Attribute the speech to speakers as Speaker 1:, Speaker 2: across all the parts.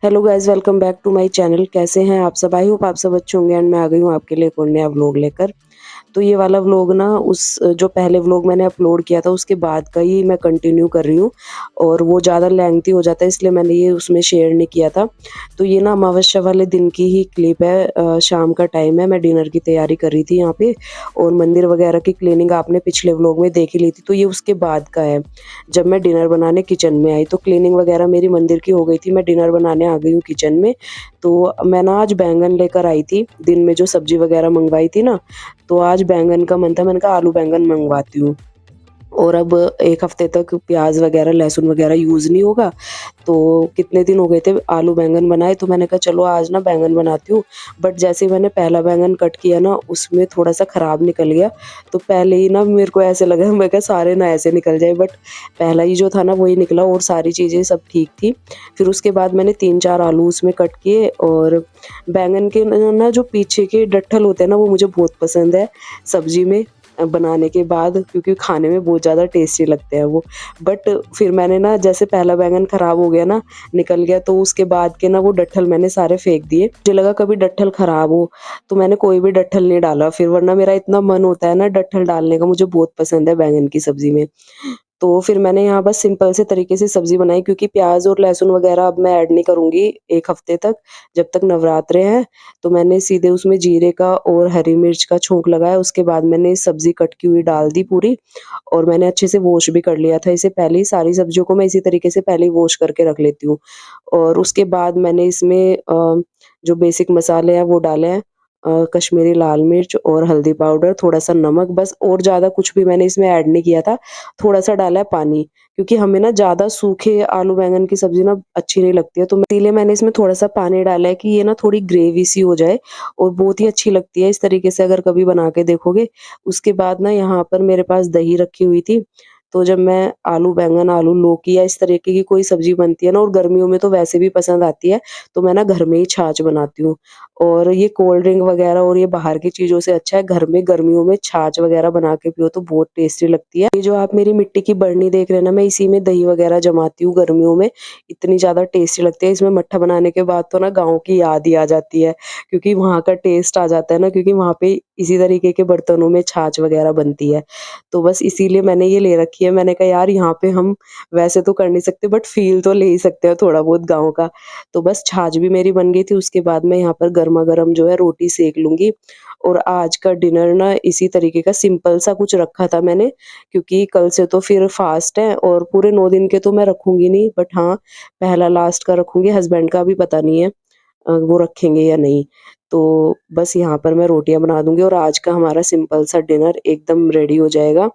Speaker 1: Hello guys, welcome back to my channel. कैसे हैं आप सब? आई होप आप सब अच्छे होंगे। एंड मैं आ गई हूँ आपके लिए एक और नया व्लॉग लेकर। तो ये वाला व्लॉग ना उस जो पहले व्लॉग मैंने अपलोड किया था उसके बाद का ही मैं कंटिन्यू कर रही हूँ, और वो ज़्यादा लेंथी हो जाता है इसलिए मैंने ये उसमें शेयर नहीं किया था। तो ये ना अमावस्या वाले दिन की ही क्लिप है। शाम का टाइम है, मैं डिनर की तैयारी कर रही थी यहाँ पे, और मंदिर वगैरह की क्लीनिंग आपने पिछले व्लॉग में देख ही ली थी। तो ये उसके बाद का है, जब मैं डिनर बनाने किचन में आई। तो क्लीनिंग वगैरह मेरी मंदिर की हो गई थी, मैं डिनर बनाने आ गई हूँ किचन में। तो मैं ना आज बैंगन लेकर आई थी, दिन में जो सब्जी वगैरह मंगवाई थी ना, तो आज बैंगन का मन था, मैंने कहा आलू बैंगन मंगवाती हूँ। और अब 1 हफ्ते तक प्याज़ वगैरह, लहसुन वगैरह यूज़ नहीं होगा, तो कितने दिन हो गए थे आलू बैंगन बनाए, तो मैंने कहा चलो आज ना बैंगन बनाती हूँ। बट जैसे ही मैंने पहला बैंगन कट किया ना, उसमें थोड़ा-सा खराब निकल गया। तो पहले ही ना मेरे को ऐसे लगा, मैं कहा सारे ना ऐसे निकल जाए, बट पहला ही जो था ना वही निकला, और सारी चीज़ें सब ठीक थी। फिर उसके बाद मैंने 3-4 आलू उसमें कट किए, और बैंगन के न ना जो पीछे के डट्ठल होते हैं ना, वो मुझे बहुत पसंद है सब्ज़ी में बनाने के बाद, क्योंकि खाने में बहुत ज़्यादा टेस्टी लगते हैं वो। बट फिर मैंने ना जैसे पहला बैंगन खराब हो गया ना, निकल गया, तो उसके बाद के ना वो डट्ठल मैंने सारे फेंक दिए। मुझे लगा कभी डट्ठल खराब हो, तो मैंने कोई भी डट्ठल नहीं डाला फिर, वरना मेरा इतना मन होता है ना डट्ठल डालने का, मुझे बहुत पसंद है बैंगन की सब्ज़ी में। तो फिर मैंने यहाँ बस सिंपल से तरीके से सब्ज़ी बनाई, क्योंकि प्याज़ और लहसुन वगैरह अब मैं ऐड नहीं करूँगी 1 हफ्ते तक, जब तक नवरात्रे हैं। तो मैंने सीधे उसमें जीरे का और हरी मिर्च का छोंक लगाया, उसके बाद मैंने सब्ज़ी कट की हुई डाल दी पूरी, और मैंने अच्छे से वॉश भी कर लिया था इसे पहले ही। सारी सब्जियों को मैं इसी तरीके से पहले ही वॉश करके रख लेती हूँ। और उसके बाद मैंने इसमें जो बेसिक मसाले हैं वो डाले हैं। कश्मीरी लाल मिर्च और हल्दी पाउडर, थोड़ा-सा नमक, बस, और ज़्यादा कुछ भी मैंने इसमें ऐड नहीं किया था। थोड़ा-सा डाला है पानी, क्योंकि हमें ना ज़्यादा सूखे आलू बैंगन की सब्ज़ी ना अच्छी नहीं लगती है, तो इसीलिए मैंने इसमें थोड़ा-सा पानी डाला है कि ये ना थोड़ी ग्रेवी सी हो जाए, और बहुत ही अच्छी लगती है इस तरीके से अगर कभी बना के देखोगे। उसके बाद ना यहाँ पर मेरे पास दही रखी हुई थी, तो जब मैं आलू बैंगन, आलू लौकी या इस तरीके की कोई सब्ज़ी बनती है ना, और गर्मियों में तो वैसे भी पसंद आती है, तो मैं ना घर में ही छाछ बनाती हूँ। और ये कोल्ड ड्रिंक वगैरह और ये बाहर की चीज़ों से अच्छा है घर में गर्मियों में छाछ वगैरह बना के पियो, तो बहुत टेस्टी लगती है। ये जो आप मेरी मिट्टी की बरनी देख रहे हैं ना, मैं इसी में दही वगैरह जमाती हूँ गर्मियों में, इतनी ज़्यादा टेस्टी लगती है। इसमें मट्ठा बनाने के बाद तो ना गाँव की याद ही आ जाती है, क्योंकि वहाँ का टेस्ट आ जाता है ना, क्योंकि वहाँ पे इसी तरीके के बर्तनों में छाछ वगैरह बनती है। तो बस इसीलिए मैंने ये ले रखी है। मैंने कहा यार यहाँ पे हम वैसे तो कर नहीं सकते, बट फ़ील तो ले ही सकते हैं थोड़ा बहुत गाँव का। तो बस छाछ भी मेरी बन गई थी, उसके बाद मैं यहाँ पर गरमा-गरम जो है रोटी सेक लूँगी। और आज का डिनर ना इसी तरीके का सिंपल सा कुछ रखा था मैंने, क्योंकि कल से तो फिर फास्ट है, और पूरे 9 दिन के तो मैं रखूँगी नहीं, बट हाँ, पहला लास्ट का रखूँगी। हस्बैंड का अभी पता नहीं है वो रखेंगे या नहीं। तो बस यहाँ पर मैं रोटियाँ बना दूँगी, और आज का हमारा सिंपल सा डिनर एकदम रेडी हो जाएगा।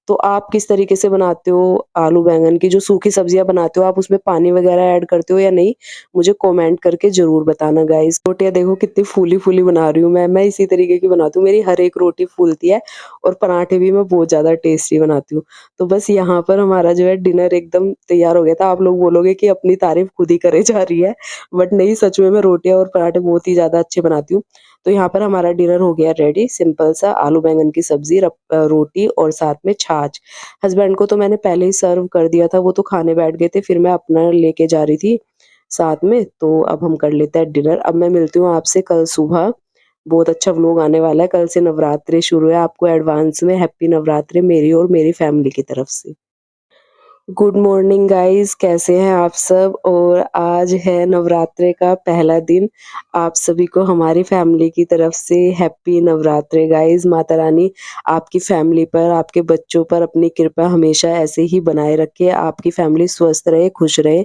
Speaker 1: तो आप किस तरीके से बनाते हो आलू बैंगन की जो सूखी सब्जियाँ बनाते हो, आप उसमें पानी वगैरह ऐड करते हो या नहीं? मुझे कमेंट करके ज़रूर बताना गाइज़। रोटियाँ देखो कितनी फूली-फूली बना रही हूँ मैं इसी तरीके की बनाती हूँ। मेरी हर एक रोटी फूलती है, और पराठे भी मैं बहुत ज़्यादा टेस्टी बनाती हूँ। तो बस यहाँ पर हमारा जो है डिनर एकदम तैयार हो गया था। आप लोग बोलोगे कि अपनी तारीफ़ खुद ही करे जा रही है, बट नहीं, सच में मैं रोटियाँ और पराठे बहुत ही ज़्यादा अच्छे बनाती हूँ। तो यहाँ पर हमारा डिनर हो गया रेडी, सिंपल सा आलू बैंगन की सब्ज़ी, रोटी और साथ में छाछ। हस्बैंड को तो मैंने पहले ही सर्व कर दिया था, वो तो खाने बैठ गए थे, फिर मैं अपना लेके जा रही थी साथ में। तो अब हम कर लेते हैं डिनर। अब मैं मिलती हूँ आपसे कल सुबह। बहुत अच्छा व्लॉग आने वाला है, कल से नवरात्रे शुरू है। आपको एडवांस में हैप्पी नवरात्रे मेरी और मेरी फैमिली की तरफ से। गुड मॉर्निंग गाइस, कैसे हैं आप सब? और आज है नवरात्रे का पहला दिन। आप सभी को हमारी फैमिली की तरफ से हैप्पी नवरात्रे गाइस। माता रानी आपकी फैमिली पर, आपके बच्चों पर अपनी कृपा हमेशा ऐसे ही बनाए रखे, आपकी फैमिली स्वस्थ रहे, खुश रहे।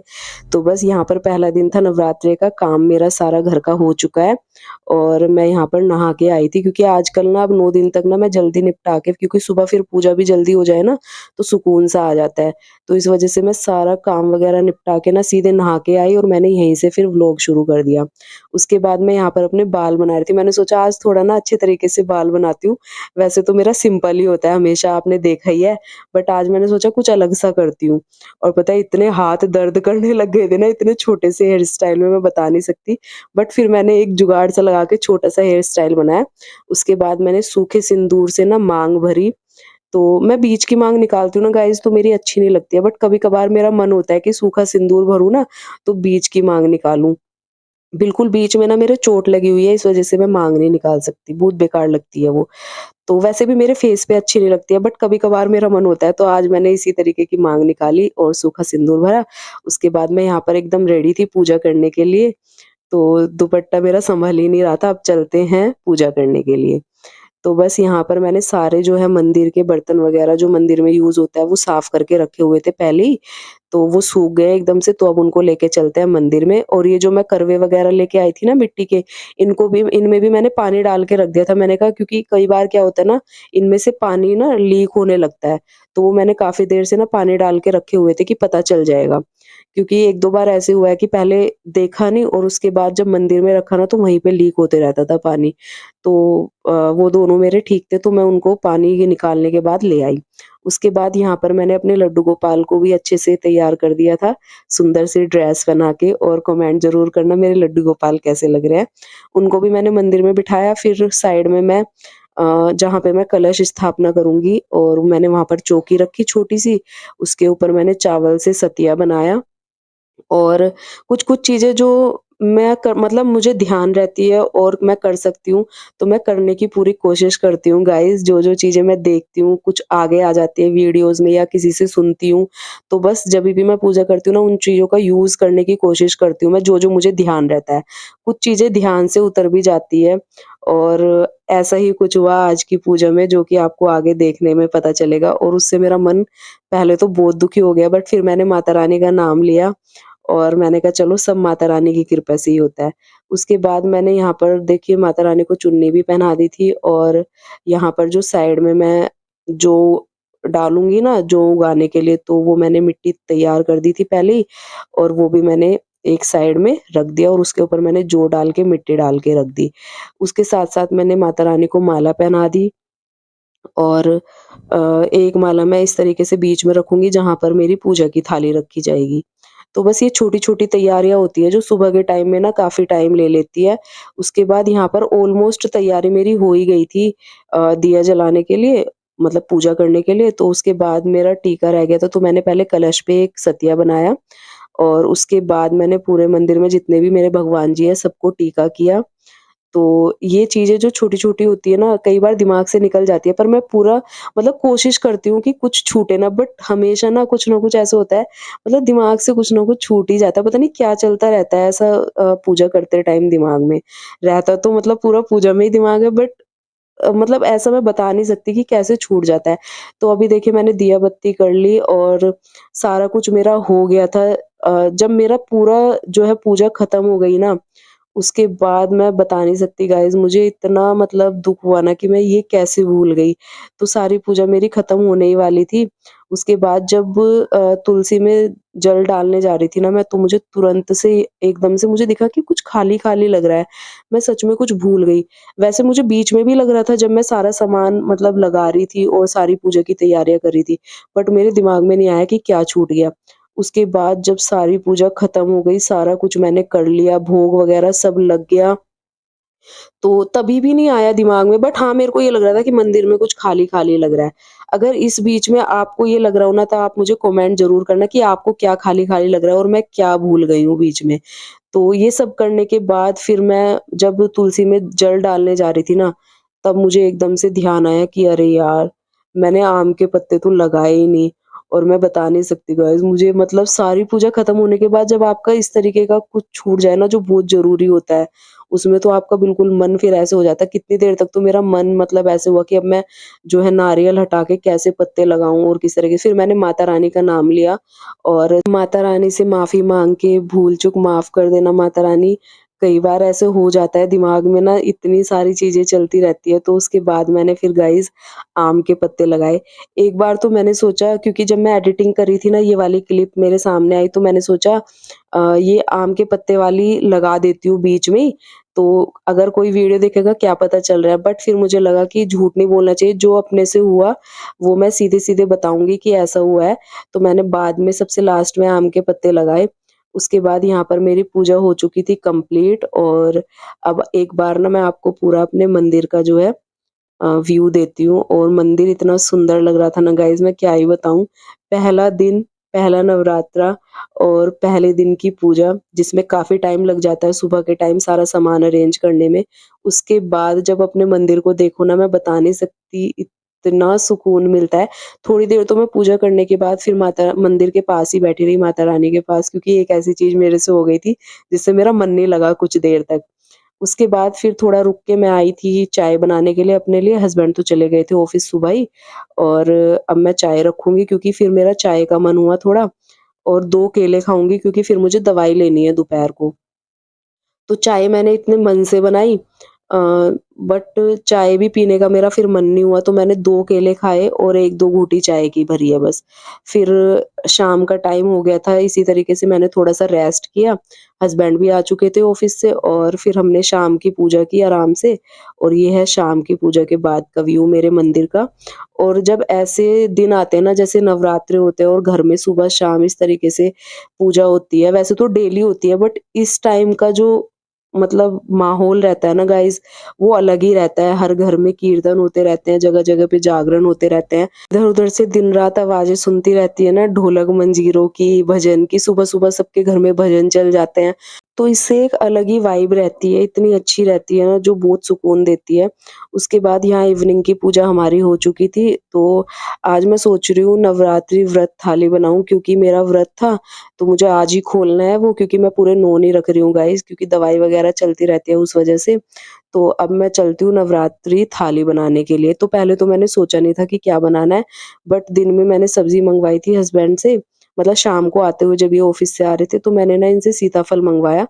Speaker 1: तो बस यहाँ पर पहला दिन था नवरात्रे का, काम मेरा सारा घर का हो चुका है, और मैं यहाँ पर नहा के आई थी, क्योंकि आजकल ना अब 9 दिन तक ना मैं जल्दी निपटा के, क्योंकि सुबह फिर पूजा भी जल्दी हो जाए ना, तो सुकून सा आ जाता है। तो इस वजह से मैं सारा काम वगैरह निपटा के ना सीधे नहा के आई, और मैंने यहीं से फिर व्लॉग शुरू कर दिया। उसके बाद मैं यहाँ पर अपने बाल बना रही थी। मैंने सोचा आज थोड़ा ना अच्छे तरीके से बाल बनाती हूँ। वैसे तो मेरा सिंपल ही होता है हमेशा, आपने देखा ही है, बट आज मैंने सोचा कुछ अलग सा करती हूँ। और पता है इतने हाथ दर्द करने लग गए थे ना, इतने छोटे से हेयर स्टाइल में मैं बता नहीं सकती। बट फिर मैंने एक जुगाड़ सा लगा के छोटा सा हेयर स्टाइल बनाया। उसके बाद मैंने सूखे सिंदूर से ना मांग भरी। तो मैं बीच की माँग निकालती हूँ ना गाइज़, तो मेरी अच्छी नहीं लगती है, बट कभी-कभार मेरा मन होता है कि सूखा सिंदूर भरूँ ना, तो बीच की माँग निकालूँ। बिल्कुल बीच में ना मेरे चोट लगी हुई है, इस वज़ह से मैं माँग नहीं निकाल सकती, बहुत बेकार लगती है वो। तो वैसे भी मेरे फेस पे अच्छी नहीं लगती है, बट कभी-कभार मेरा मन होता है, तो आज मैंने इसी तरीके की माँग निकाली और सूखा सिंदूर भरा। उसके बाद मैं यहाँ पर एकदम रेडी थी पूजा करने के लिए, तो दुपट्टा मेरा सँभल ही नहीं रहा था, अब चलते हैं पूजा करने के लिए। तो बस यहाँ पर मैंने सारे जो है मंदिर के बर्तन वग़ैरह जो मंदिर में यूज़ होता है, वो साफ़ करके रखे हुए थे पहले ही, तो वो सूख गए एकदम से, तो अब उनको लेके चलते हैं मंदिर में। और ये जो मैं करवे वग़ैरह लेके आई थी ना मिट्टी के, इनको भी इनमें भी मैंने पानी डाल के रख दिया था। मैंने कहा क्योंकि कई बार क्या होता है ना, इनमें से पानी ना लीक होने लगता है, तो वो मैंने काफ़ी देर से ना पानी डाल के रखे हुए थे कि पता चल जाएगा। क्योंकि 1-2 बार ऐसे हुआ है कि पहले देखा नहीं और उसके बाद जब मंदिर में रखा ना, तो वहीं पे लीक होते रहता था पानी। तो वो दोनों मेरे ठीक थे, तो मैं उनको पानी निकालने के बाद ले आई। उसके बाद यहाँ पर मैंने अपने लड्डू गोपाल को भी अच्छे से तैयार कर दिया था, सुंदर सी ड्रेस बना के। और कमेंट ज़रूर करना मेरे लड्डू गोपाल कैसे लग रहे हैं। उनको भी मैंने मंदिर में बिठाया, फिर साइड में मैं जहाँ पे मैं कलश स्थापना करूँगी, और मैंने वहाँ पर चौकी रखी छोटी-सी, उसके ऊपर मैंने चावल से सतिया बनाया। और कुछ-कुछ चीज़ें जो मैं क मतलब मुझे ध्यान रहती है और मैं कर सकती हूँ, तो मैं करने की पूरी कोशिश करती हूँ गाइज़। जो-जो चीज़ें मैं देखती हूँ, कुछ आगे आ जाती है वीडियोज़ में या किसी से सुनती हूँ, तो बस जभी भी मैं पूजा करती हूँ ना, उन चीज़ों का यूज़ करने की कोशिश करती हूँ मैं, जो-जो मुझे ध्यान रहता है। कुछ चीज़ें ध्यान से उतर भी जाती है, और ऐसा ही कुछ हुआ आज की पूजा में, जो कि आपको आगे देखने में पता चलेगा। और उससे मेरा मन पहले तो बहुत दुखी हो गया, बट फिर मैंने माता रानी का नाम लिया और मैंने कहा चलो सब माता रानी की कृपा से ही होता है। उसके बाद मैंने यहाँ पर देखिए माता रानी को चुन्नी भी पहना दी थी, और यहाँ पर जो साइड में मैं जो डालूँगी ना जौ उगाने के लिए, तो वो मैंने मिट्टी तैयार कर दी थी पहले ही, और वो भी मैंने एक साइड में रख दिया, और उसके ऊपर मैंने जौ डाल के मिट्टी डाल के रख दी। उसके साथ-साथ मैंने माता रानी को माला पहना दी, और एक माला मैं इस तरीके से बीच में रखूँगी जहाँ पर मेरी पूजा की थाली रखी जाएगी। तो बस ये छोटी-छोटी तैयारियाँ होती हैं जो सुबह के टाइम में ना काफ़ी टाइम ले लेती है। उसके बाद यहाँ पर ऑलमोस्ट तैयारी मेरी हो ही गई थी दिया जलाने के लिए, मतलब पूजा करने के लिए। तो उसके बाद मेरा टीका रह गया था, तो मैंने पहले कलश पे एक सतिया बनाया, और उसके बाद मैंने पूरे मंदिर में जितने भी मेरे भगवान जी हैं सबको टीका किया। तो ये चीज़ें जो छोटी-छोटी होती है ना, कई बार दिमाग से निकल जाती है, पर मैं पूरा मतलब कोशिश करती हूँ कि कुछ छूटे ना, बट हमेशा ना कुछ ऐसा होता है, मतलब दिमाग से कुछ ना कुछ छूट ही जाता है, पता नहीं क्या चलता रहता है ऐसा पूजा करते टाइम दिमाग में। रहता तो मतलब पूरा पूजा में ही दिमाग है, बट मतलब ऐसा मैं बता नहीं सकती कि कैसे छूट जाता है। तो अभी देखिए मैंने दिया बत्ती कर ली और सारा कुछ मेरा हो गया था। जब मेरा पूरा जो है पूजा खत्म हो गई ना, उसके बाद मैं बता नहीं सकती गाइज़, मुझे इतना मतलब दुःख हुआ ना कि मैं ये कैसे भूल गई। तो सारी पूजा मेरी खत्म होने ही वाली थी। उसके बाद जब तुलसी में जल डालने जा रही थी ना मैं, तो मुझे तुरंत से एकदम से मुझे दिखा कि कुछ खाली-खाली लग रहा है। मैं सच में कुछ भूल गई। वैसे मुझे बीच में भी लग रहा था जब मैं सारा सामान मतलब लगा रही थी और सारी पूजा की तैयारियाँ कर रही थी, बट मेरे दिमाग में नहीं आया कि क्या छूट गया। उसके बाद जब सारी पूजा खत्म हो गई, सारा कुछ मैंने कर लिया, भोग वगैरह सब लग गया, तो तभी भी नहीं आया दिमाग में, बट हाँ, मेरे को ये लग रहा था कि मंदिर में कुछ खाली-खाली लग रहा है। अगर इस बीच में आपको ये लग रहा हो ना, तो आप मुझे कमेंट ज़रूर करना कि आपको क्या खाली-खाली लग रहा है और मैं क्या भूल गई हूँ बीच में। तो ये सब करने के बाद फिर मैं जब तुलसी में जल डालने जा रही थी ना, तब मुझे एकदम से ध्यान आया कि अरे यार! मैंने आम के पत्ते तो लगाए ही नहीं। और मैं बता नहीं सकती गाइज़, मुझे मतलब सारी पूजा खत्म होने के बाद जब आपका इस तरीके का कुछ छूट जाए ना जो बहुत ज़रूरी होता है, उसमें तो आपका बिल्कुल मन फिर ऐसे हो जाता है। कितनी देर तक तो मेरा मन मतलब ऐसे हुआ कि अब मैं जो है नारियल हटा के कैसे पत्ते लगाऊँ और किस तरीके से, फिर मैंने माता रानी का नाम लिया और माता रानी से माफ़ी माँग के भूल-चूक माफ़ कर देना माता रानी। कई बार ऐसे हो जाता है दिमाग में ना, इतनी सारी चीज़ें चलती रहती है, तो उसके बाद मैंने फिर गाइज़ आम के पत्ते लगाए। एक बार तो मैंने सोचा, क्योंकि जब मैं एडिटिंग कर रही थी ना ये वाली क्लिप मेरे सामने आई, तो मैंने सोचा ये आम के पत्ते वाली लगा देती हूँ बीच में ही, तो अगर कोई वीडियो देखेगा क्या पता चल रहा है। बट फिर मुझे लगा कि झूठ नहीं बोलना चाहिए, जो अपने से हुआ वो मैं सीधे-सीधे बताऊँगी कि ऐसा हुआ है। तो मैंने बाद में सबसे लास्ट में आम के पत्ते लगाए। उसके बाद यहाँ पर मेरी पूजा हो चुकी थी कंप्लीट, और अब एक बार ना मैं आपको पूरा अपने मंदिर का जो है व्यू देती हूँ, और मंदिर इतना सुंदर लग रहा था ना गाइज़, मैं क्या ही बताऊँ। पहला दिन पहला नवरात्रा और पहले दिन की पूजा जिसमें काफ़ी टाइम लग जाता है सुबह के टाइम सारा सामान अरेंज करने में। उसके बाद जब अपने मंदिर को देखो ना मैं बता नहीं सकती इतना सुकून मिलता है। थोड़ी देर तो मैं पूजा करने के बाद फिर माता मंदिर के पास ही बैठी रही माता रानी के पास क्योंकि एक ऐसी चीज़ मेरे से हो गई थी जिससे मेरा मन नहीं लगा कुछ देर तक। उसके बाद फिर थोड़ा रुक के मैं आई थी चाय बनाने के लिए अपने लिए, हस्बैंड तो चले गए थे ऑफ़िस सुबह ही और अब मैं चाय रखूँगी क्योंकि फिर मेरा चाय का मन हुआ थोड़ा और 2 केले खाऊँगी क्योंकि फिर मुझे दवाई लेनी है दोपहर को। तो चाय मैंने इतने मन से बनाई अ, बट चाय भी पीने का मेरा फिर मन नहीं हुआ तो मैंने 2 केले खाए और 1-2 घूँटी चाय की भरी है बस। फिर शाम का टाइम हो गया था इसी तरीके से मैंने थोड़ा-सा रेस्ट किया, हस्बैंड भी आ चुके थे ऑफ़िस से और फिर हमने शाम की पूजा की आराम से और ये है शाम की पूजा के बाद का व्यू मेरे मंदिर का। और जब ऐसे दिन आते हैं ना जैसे नवरात्रे होते हैं और घर में सुबह-शाम इस तरीके से पूजा होती है, वैसे तो डेली होती है बट इस टाइम का जो मतलब माहौल रहता है ना गाइज़ वो अलग ही रहता है। हर घर में कीर्तन होते रहते हैं, जगह-जगह पे जागरण होते रहते हैं। इधर-उधर से दिन-रात आवाज़ें सुनती रहती है ना ढोलक मंजीरों की, भजन की, सुबह-सुबह सबके घर में भजन चल जाते हैं। तो इससे एक अलग ही वाइब रहती है, इतनी अच्छी रहती है ना जो बहुत सुकून देती है। उसके बाद यहाँ इवनिंग की पूजा हमारी हो चुकी थी, तो आज मैं सोच रही हूँ नवरात्रि व्रत थाली बनाऊँ क्योंकि मेरा व्रत था तो मुझे आज ही खोलना है वो क्योंकि मैं पूरे 9 नहीं रख रही हूँ गाइज़ क्योंकि दवाई वगैरह चलती रहती है उस वजह से। तो अब मैं चलती हूँ नवरात्रि थाली बनाने के लिए। तो पहले तो मैंने सोचा नहीं था कि क्या बनाना है, बट दिन में मैंने सब्ज़ी मँगवाई थी हस्बैंड से, मतलब शाम को आते हुए जब ये ऑफ़िस से आ रहे थे तो मैंने ना इनसे सीताफल मँगवाया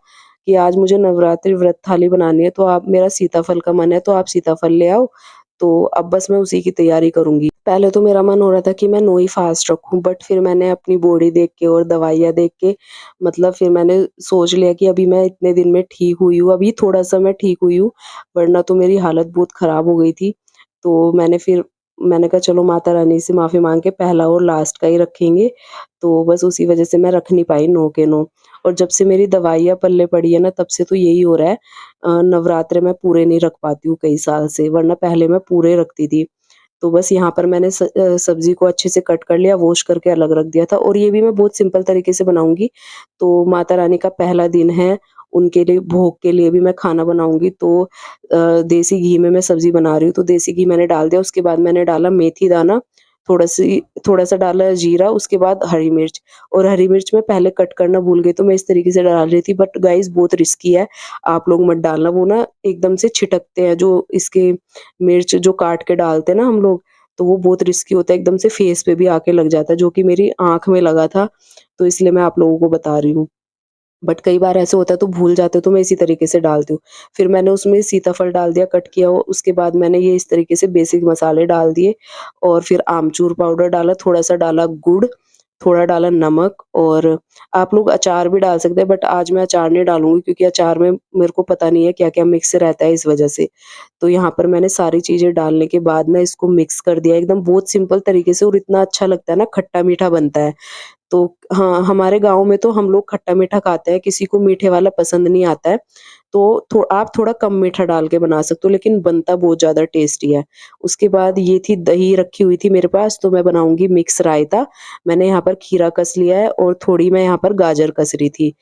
Speaker 1: कि आज मुझे नवरात्रि व्रत थाली बनानी है तो आप मेरा सीताफल का मन है तो आप सीताफल ले आओ। तो अब बस मैं उसी की तैयारी करूँगी। पहले तो मेरा मन हो रहा था कि मैं नो ही फ़ास्ट रखूँ बट फिर मैंने अपनी बॉडी देख के और दवाइयाँ देख के मतलब फिर मैंने सोच लिया कि अभी मैं इतने दिन में ठीक हुई हूँ, अभी थोड़ा-सा मैं ठीक हुई हूँ, वरना तो मेरी हालत बहुत ख़राब हो गई थी। तो मैंने कहा चलो माता रानी से माफ़ी माँग के पहला और लास्ट का ही रखेंगे, तो बस उसी वज़ह से मैं रख नहीं पाई नो के नो। और जब से मेरी दवाइयाँ पल्ले पड़ी है ना तब से तो यही हो रहा है नवरात्रे मैं पूरे नहीं रख पाती हूँ कई साल से, वरना पहले मैं पूरे रखती थी। तो बस यहाँ पर मैंने सब्ज़ी को अच्छे से कट कर लिया, वॉश करके अलग रख दिया था और ये भी मैं बहुत सिंपल तरीके से बनाऊँगी। तो माता रानी का पहला दिन है, उनके लिए भोग के लिए भी मैं खाना बनाऊँगी तो देसी घी में मैं सब्ज़ी बना रही हूँ, तो देसी घी मैंने डाल दिया, उसके बाद मैंने डाला मेथी दाना, थोड़ा-सा डाला जीरा, उसके बाद हरी मिर्च और हरी मिर्च मैं पहले कट करना भूल गई, तो मैं इस तरीके से डाल रही थी बट गाइज़ बहुत रिस्की है, आप लोग मत डालना, वो ना एकदम से छिटकते हैं जो इसके मिर्च जो काट के डालते हैं ना हम लोग, तो वो बहुत रिस्की होता है, एकदम से फेस पे भी आके लग जाता है, जो कि मेरी आँख में लगा था, तो इसलिए मैं आप लोगों को बता रही हूँ। बट कई बार ऐसे होता है तो भूल जाते हो तो मैं इसी तरीके से डालती हूँ। फिर मैंने उसमें सीताफल डाल दिया कट किया हुआ, उसके बाद मैंने ये इस तरीके से बेसिक मसाले डाल दिए और फिर आमचूर पाउडर डाला, थोड़ा-सा डाला गुड़, थोड़ा डाला नमक और आप लोग अचार भी डाल सकते हैं बट आज मैं अचार नहीं डालूँगी क्योंकि अचार में मेरे को पता नहीं है क्या-क्या मिक्स रहता है इस वजह से। तो यहाँ पर मैंने सारी चीज़ें डालने के बाद ना इसको मिक्स कर दिया एकदम बहुत सिंपल तरीके से और इतना अच्छा लगता है ना खट्टा-मीठा बनता है। तो हाँ, हमारे गाँव में तो हम लोग खट्टा-मीठा खाते हैं, किसी को मीठे वाला पसंद नहीं आता है, तो आप थोड़ा कम मीठा डाल के बना सकते हो, लेकिन बनता बहुत ज़्यादा टेस्टी है। उसके बाद ये थी दही रखी हुई थी मेरे पास, तो मैं बनाऊँगी मिक्स रायता। मैंने यहाँ पर खीरा कस लिया है और थोड़ी मैं यहाँ पर गाजर कस रही थी।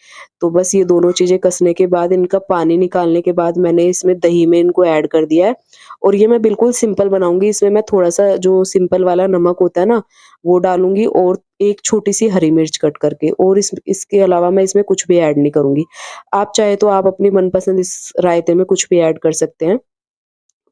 Speaker 1: तो बस ये दोनों चीज़ें कसने के बाद, इनका पानी निकालने के बाद मैंने इसमें दही में इनको ऐड कर दिया है और ये मैं बिल्कुल सिंपल बनाऊँगी, इसमें मैं थोड़ा-सा जो सिंपल वाला नमक होता है ना, वो डालूँगी और एक छोटी-सी हरी मिर्च कट करके और इसके अलावा मैं इसमें कुछ भी ऐड नहीं करूँगी। आप चाहे तो आप अपनी मनपसंद इस रायते में कुछ भी ऐड कर सकते हैं।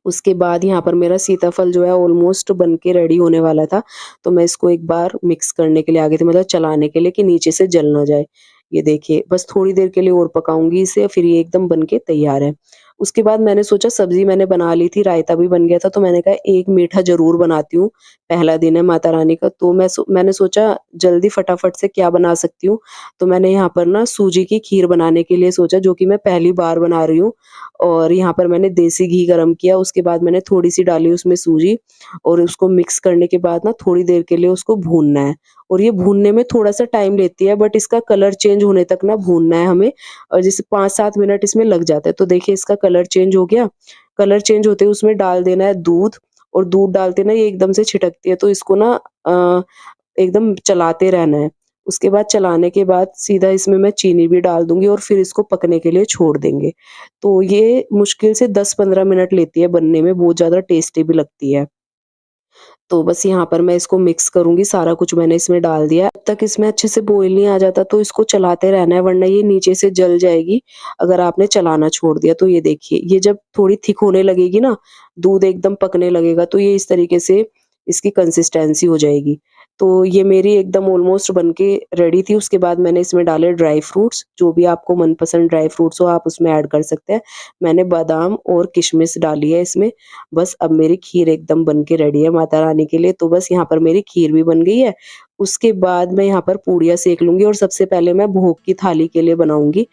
Speaker 1: उसके बाद यहाँ पर मेरा सीताफल जो है ऑलमोस्ट बन के रेडी होने वाला था, तो मैं इसको एक बार मिक्स करने के लिए आ गई थी मतलब चलाने के लिए कि नीचे से जल ना जाए। ये देखिए, बस थोड़ी देर के लिए और पकाऊँगी इसे फिर ये एकदम बन के तैयार है। उसके बाद मैंने सोचा सब्ज़ी मैंने बना ली थी, रायता भी बन गया था, तो मैंने कहा एक मीठा ज़रूर बनाती हूँ, पहला दिन है माता रानी का, तो मैंने सोचा जल्दी फटाफट से क्या बना सकती हूँ, तो मैंने यहाँ पर ना सूजी की खीर बनाने के लिए सोचा जो कि मैं पहली बार बना रही हूँ। और यहाँ पर मैंने देसी घी गरम किया, उसके बाद मैंने थोड़ी-सी डाली उसमें सूजी और उसको मिक्स करने के बाद ना थोड़ी देर के लिए उसको भूनना है और ये भूनने में थोड़ा-सा टाइम लेती है बट इसका कलर चेंज होने तक ना भूनना है हमें और जैसे 5-7 मिनट इसमें लग जाता है। तो देखिए इसका कलर चेंज हो गया, कलर चेंज होते ही उसमें डाल देना है दूध और दूध डालते ना ये एकदम से छिटकती है तो इसको ना एकदम चलाते रहना है। उसके बाद चलाने के बाद सीधा इसमें मैं चीनी भी डाल दूँगी और फिर इसको पकने के लिए छोड़ देंगे। तो ये मुश्किल से 10-15 मिनट लेती है बनने में, बहुत ज़्यादा टेस्टी भी लगती है। तो बस यहाँ पर मैं इसको मिक्स करूँगी, सारा कुछ मैंने इसमें डाल दिया है। जब तक इसमें अच्छे से बॉयल नहीं आ जाता तो इसको चलाते रहना है, वरना ये नीचे से जल जाएगी, अगर आपने चलाना छोड़ दिया। तो ये देखिए, ये जब थोड़ी थिक होने लगेगी ना, दूध एकदम पकने लगेगा, तो ये इस तरीके से इसकी कंसिस्टेंसी हो जाएगी। तो ये मेरी एकदम ऑलमोस्ट बन के रेडी थी। उसके बाद मैंने इसमें डाले ड्राई फ्रूट्स, जो भी आपको मनपसंद ड्राई फ्रूट्स हो आप उसमें ऐड कर सकते हैं। मैंने बादाम और किशमिश डाली है इसमें। बस अब मेरी खीर एकदम बन के रेडी है माता रानी के लिए। तो बस यहाँ पर मेरी खीर भी बन गई है। उसके बाद मैं यहाँ पर पूड़ियाँ सेक लूँगी और सबसे पहले मैं भोग की थाली के लिए बनाऊँगी।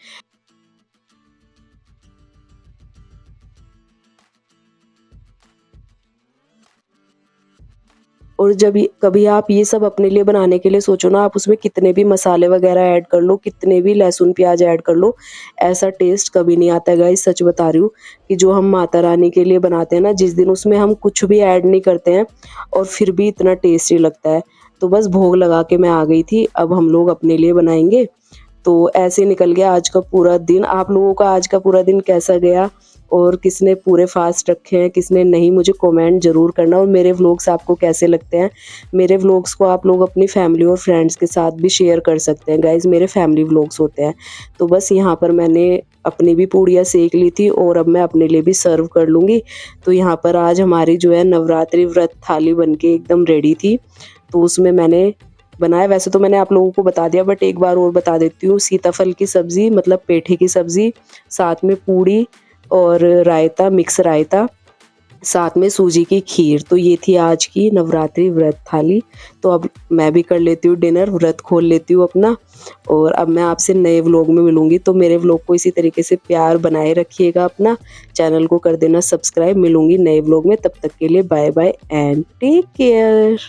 Speaker 1: और जब ये कभी आप ये सब अपने लिए बनाने के लिए सोचो ना, आप उसमें कितने भी मसाले वगैरह ऐड कर लो, कितने भी लहसुन प्याज़ ऐड कर लो, ऐसा टेस्ट कभी नहीं आता है गाइस, सच बता रही हूँ। कि जो हम माता रानी के लिए बनाते हैं ना, जिस दिन उसमें हम कुछ भी ऐड नहीं करते हैं और फिर भी इतना टेस्टी लगता है। तो बस भोग लगा के मैं आ गई थी, अब हम लोग अपने लिए बनाएँगे। तो ऐसे निकल गया आज का पूरा दिन। आप लोगों का आज का पूरा दिन कैसा गया और किसने पूरे फास्ट रखे हैं, किसने नहीं, मुझे कमेंट ज़रूर करना। और मेरे व्लॉग्स आपको कैसे लगते हैं? मेरे व्लॉग्स को आप लोग अपनी फैमिली और फ्रेंड्स के साथ भी शेयर कर सकते हैं गाइज़, मेरे फैमिली व्लॉग्स होते हैं। तो बस यहाँ पर मैंने अपनी भी पूड़ियाँ सेक ली थी और अब मैं अपने लिए भी सर्व कर लूँगी। तो यहाँ पर आज हमारी जो है नवरात्रि व्रत थाली बन के एकदम रेडी थी। तो उसमें मैंने बनाया, वैसे तो मैंने आप लोगों को बता दिया, बट एक बार और बता देती हूँ। सीताफल की सब्ज़ी मतलब पेठे की सब्ज़ी, साथ में पूड़ी और रायता, मिक्स रायता, साथ में सूजी की खीर। तो ये थी आज की नवरात्रि व्रत थाली। तो अब मैं भी कर लेती हूँ डिनर, व्रत खोल लेती हूँ अपना। और अब मैं आपसे नए व्लॉग में मिलूँगी। तो मेरे व्लॉग को इसी तरीके से प्यार बनाए रखिएगा अपना, चैनल को कर देना सब्सक्राइब। मिलूँगी नए व्लॉग में, तब तक के लिए bye bye and take care.